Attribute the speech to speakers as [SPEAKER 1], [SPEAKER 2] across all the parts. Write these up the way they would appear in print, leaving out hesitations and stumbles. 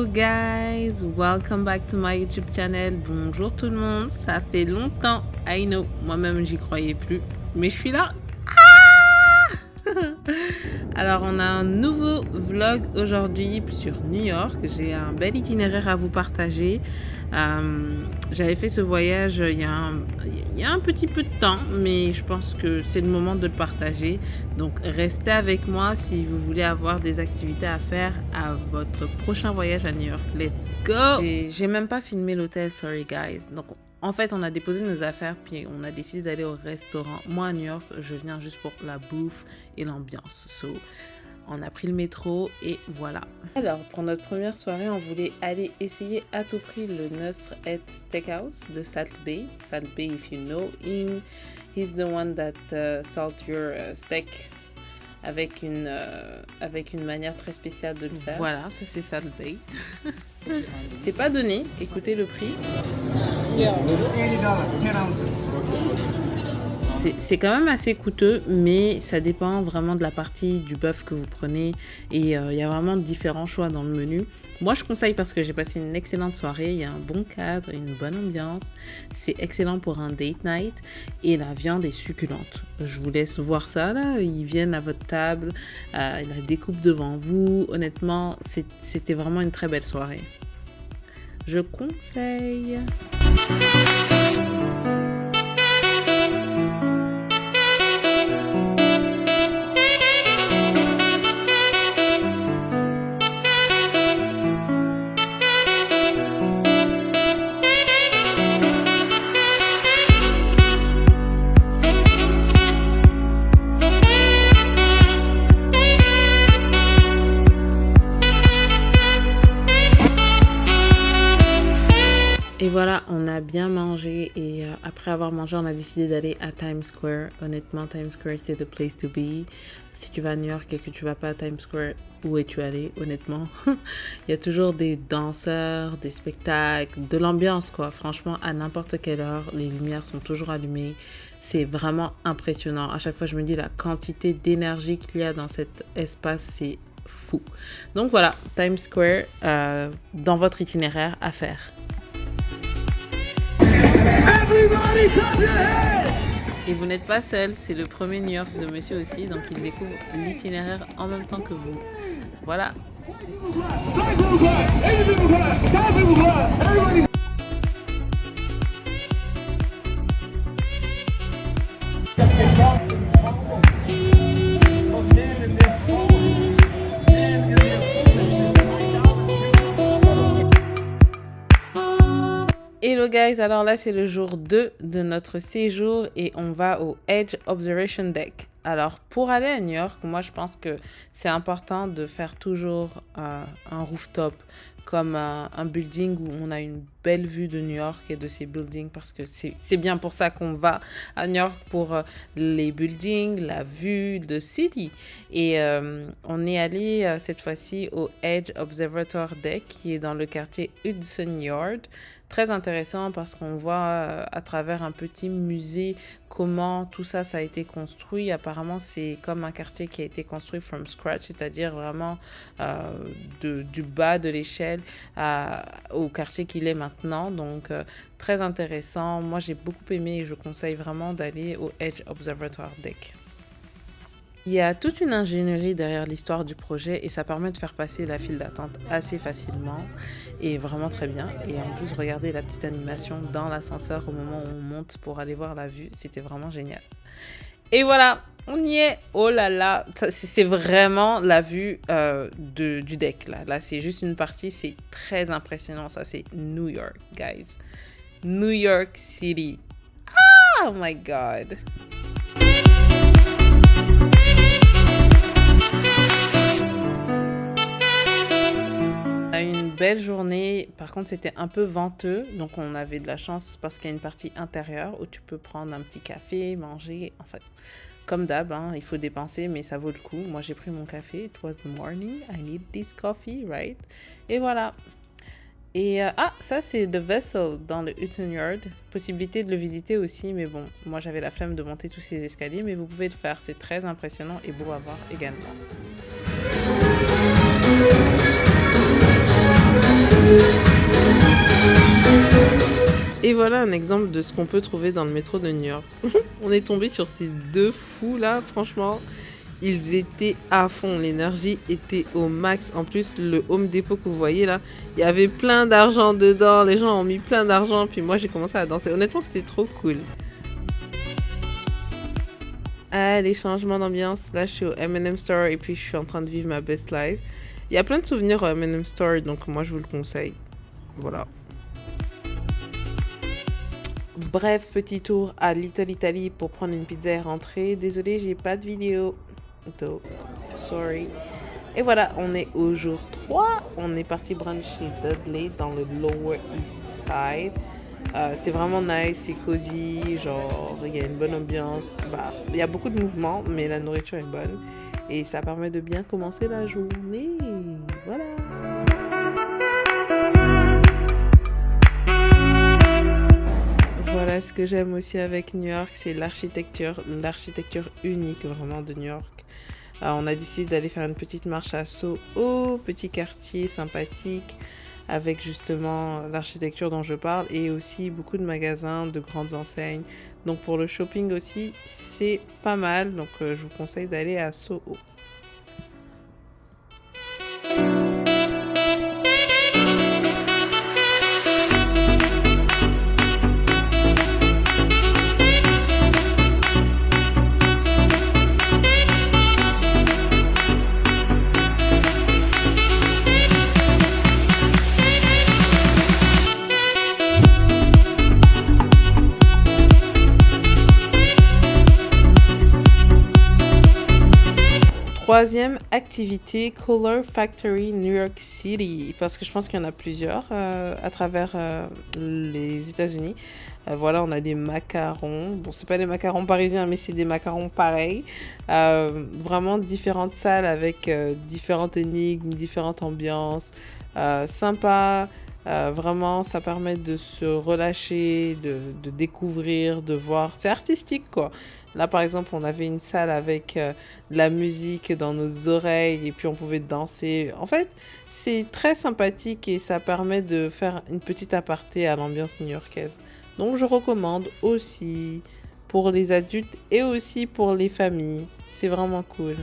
[SPEAKER 1] Hello guys, welcome back to my YouTube channel. Bonjour tout le monde, ça fait longtemps, I know, moi-même j'y croyais plus, mais je suis là. Alors on a un nouveau vlog aujourd'hui sur New York. J'ai un bel itinéraire à vous partager. J'avais fait ce voyage il y a un petit peu de temps, mais je pense que c'est le moment de le partager. Donc restez avec moi si vous voulez avoir des activités à faire à votre prochain voyage à New York. Let's go! J'ai même pas filmé l'hôtel, sorry guys. Donc en fait, on a déposé nos affaires, puis on a décidé d'aller au restaurant. Moi, à New York, je viens juste pour la bouffe et l'ambiance. So, on a pris le métro et voilà. Alors, pour notre première soirée, on voulait aller essayer à tout prix le Nusr Et Steakhouse de Salt Bae. Salt Bae, if you know him, he's the one that salt your steak avec une manière très spéciale de le faire. Voilà, ça c'est Salt Bae. C'est pas donné, écoutez le prix. C'est quand même assez coûteux, mais ça dépend vraiment de la partie du bœuf que vous prenez et il y a vraiment différents choix dans le menu. Moi je conseille parce que j'ai passé une excellente soirée, il y a un bon cadre, une bonne ambiance, c'est excellent pour un date night et la viande est succulente. Je vous laisse voir ça là, ils viennent à votre table, ils la découpent devant vous, honnêtement c'était vraiment une très belle soirée. Je conseille. Et voilà, on a bien mangé et après avoir mangé, on a décidé d'aller à Times Square. Honnêtement, Times Square, c'est the place to be. Si tu vas à New York et que tu vas pas à Times Square, où es-tu allé, honnêtement? Il y a toujours des danseurs, des spectacles, de l'ambiance, quoi. Franchement, à n'importe quelle heure, les lumières sont toujours allumées. C'est vraiment impressionnant. À chaque fois, je me dis la quantité d'énergie qu'il y a dans cet espace, c'est fou. Donc voilà, Times Square, dans votre itinéraire à faire. Et vous n'êtes pas seul, c'est le premier New York de monsieur aussi, donc il découvre l'itinéraire en même temps que vous. Voilà. Hello guys, alors là c'est le jour 2 de notre séjour et on va au Edge Observation Deck. Alors pour aller à New York, moi je pense que c'est important de faire toujours un rooftop comme un building où on a une belle vue de New York et de ces buildings parce que c'est bien pour ça qu'on va à New York, pour les buildings, la vue de city. Et on est allé cette fois-ci au Edge Observatory Deck qui est dans le quartier Hudson Yard. Très intéressant parce qu'on voit à travers un petit musée comment tout ça a été construit. Apparemment, c'est comme un quartier qui a été construit from scratch, c'est-à-dire vraiment du bas de l'échelle au quartier qu'il est maintenant. Donc, très intéressant. Moi, j'ai beaucoup aimé et je conseille vraiment d'aller au Edge Observatory Deck. Il y a toute une ingénierie derrière l'histoire du projet et ça permet de faire passer la file d'attente assez facilement et vraiment très bien. Et en plus, regardez la petite animation dans l'ascenseur au moment où on monte pour aller voir la vue, c'était vraiment génial. Et voilà, on y est. Oh là là, c'est vraiment la vue du deck là. Là, c'est juste une partie, c'est très impressionnant. Ça, c'est New York, guys. New York City. Ah, oh my God. Une belle journée, par contre c'était un peu venteux, donc on avait de la chance parce qu'il y a une partie intérieure où tu peux prendre un petit café, manger, en fait, comme d'hab, hein, il faut dépenser mais ça vaut le coup. Moi j'ai pris mon café, it was the morning, I need this coffee, right? Et voilà. Et ça c'est The Vessel dans le Hudson Yard, possibilité de le visiter aussi, mais bon, moi j'avais la flemme de monter tous ces escaliers, mais vous pouvez le faire, c'est très impressionnant et beau à voir également. Et voilà un exemple de ce qu'on peut trouver dans le métro de New York. On est tombé sur ces deux fous là, franchement. Ils étaient à fond, l'énergie était au max. En plus, le Home Depot que vous voyez là, il y avait plein d'argent dedans. Les gens ont mis plein d'argent. Puis moi, j'ai commencé à danser. Honnêtement, c'était trop cool. Ah, les changements d'ambiance. Là, je suis au M&M Store et puis je suis en train de vivre ma best life. Il y a plein de souvenirs au M&M Store, donc moi, je vous le conseille. Voilà. Bref, petit tour à Little Italy pour prendre une pizza et rentrer. Désolée, j'ai pas de vidéo. Donc, sorry. Et voilà, on est au jour 3. On est parti brunch chez Dudley dans le Lower East Side. C'est vraiment nice, c'est cosy, genre il y a une bonne ambiance. Bah, il y a beaucoup de mouvements, mais la nourriture est bonne. Et ça permet de bien commencer la journée. Voilà. Voilà ce que j'aime aussi avec New York, c'est l'architecture unique vraiment de New York. On a décidé d'aller faire une petite marche à Soho, petit quartier sympathique, avec justement l'architecture dont je parle et aussi beaucoup de magasins, de grandes enseignes. Donc pour le shopping aussi, c'est pas mal. Donc je vous conseille d'aller à Soho. Troisième activité, Color Factory New York City, parce que je pense qu'il y en a plusieurs à travers les États-Unis. Voilà, on a des macarons. Bon, c'est pas des macarons parisiens, mais c'est des macarons pareils. Vraiment différentes salles avec différentes énigmes, différentes ambiances. Sympa. Vraiment, ça permet de se relâcher, de découvrir, de voir. C'est artistique, quoi. Là, par exemple, on avait une salle avec de la musique dans nos oreilles et puis on pouvait danser. En fait, c'est très sympathique et ça permet de faire une petite aparté à l'ambiance new-yorkaise. Donc, je recommande aussi pour les adultes et aussi pour les familles. C'est vraiment cool.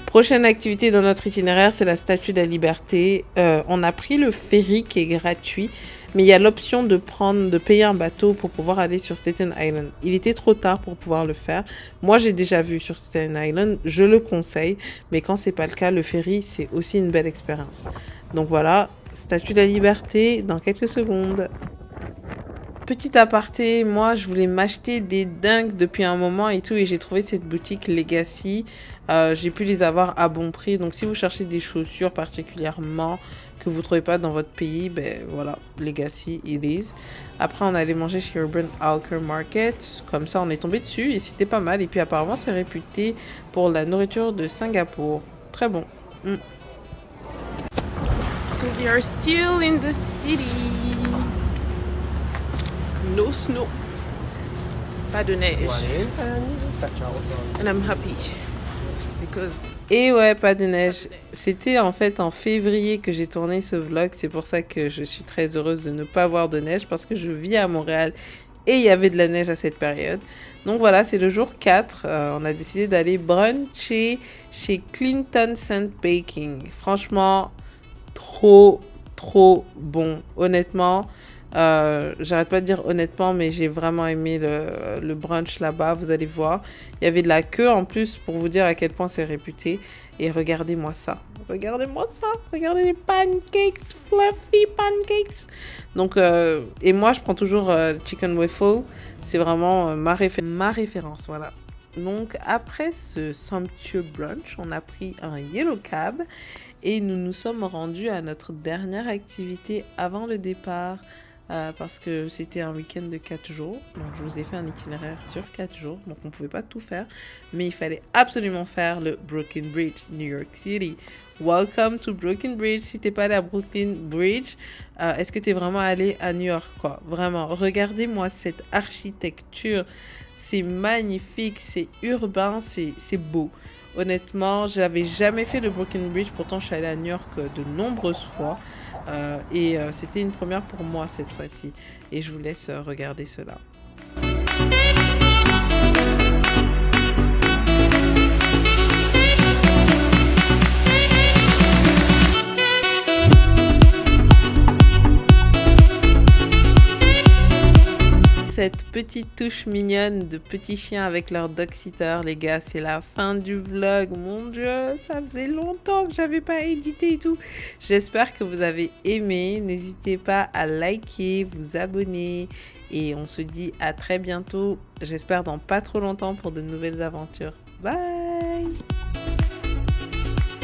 [SPEAKER 1] Prochaine activité dans notre itinéraire, c'est la Statue de la Liberté. On a pris le ferry qui est gratuit, mais il y a l'option de payer un bateau pour pouvoir aller sur Staten Island. Il était trop tard pour pouvoir le faire. Moi, j'ai déjà vu sur Staten Island, je le conseille, mais quand c'est pas le cas, le ferry, c'est aussi une belle expérience. Donc voilà, Statue de la Liberté dans quelques secondes. Petit aparté, moi je voulais m'acheter des dingues depuis un moment et tout et j'ai trouvé cette boutique Legacy. J'ai pu les avoir à bon prix. Donc si vous cherchez des chaussures particulièrement que vous ne trouvez pas dans votre pays, ben voilà, Legacy it is. Après on allait manger chez Urban Outfitters Market. Comme ça on est tombé dessus et c'était pas mal. Et puis apparemment c'est réputé pour la nourriture de Singapour. Très bon. So we are still in the city. No snow. Pas de neige. And I'm happy. Because... Et ouais, pas de neige. C'était en fait en février que j'ai tourné ce vlog. C'est pour ça que je suis très heureuse de ne pas avoir de neige parce que je vis à Montréal et il y avait de la neige à cette période. Donc voilà, c'est le jour 4. On a décidé d'aller bruncher chez Clinton Scent Baking. Franchement, trop bon. Honnêtement, j'arrête pas de dire honnêtement, mais j'ai vraiment aimé le brunch là-bas. Vous allez voir, il y avait de la queue en plus pour vous dire à quel point c'est réputé. Et regardez-moi ça. Regardez-moi ça. Regardez les pancakes, fluffy pancakes. Donc, et moi, je prends toujours chicken waffle. C'est vraiment ma référence, voilà. Donc, après ce somptueux brunch, on a pris un yellow cab et nous nous sommes rendus à notre dernière activité avant le départ. parce que c'était un week-end de 4 jours. Donc je vous ai fait un itinéraire sur 4 jours. Donc on ne pouvait pas tout faire. Mais il fallait absolument faire le Brooklyn Bridge, New York City. Welcome to Brooklyn Bridge. Si t'es pas allé à Brooklyn Bridge, est-ce que tu es vraiment allé à New York, quoi? Vraiment, regardez-moi cette architecture. C'est magnifique, c'est urbain, c'est beau. Honnêtement, je n'avais jamais fait le Brooklyn Bridge. Pourtant, je suis allée à New York de nombreuses fois. C'était une première pour moi cette fois-ci. Et je vous laisse regarder cela. Cette petite touche mignonne de petits chiens avec leur dog-sitter, les gars, c'est la fin du vlog. Mon Dieu, ça faisait longtemps que j'avais pas édité et tout. J'espère que vous avez aimé. N'hésitez pas à liker, vous abonner et on se dit à très bientôt. J'espère dans pas trop longtemps pour de nouvelles aventures. Bye!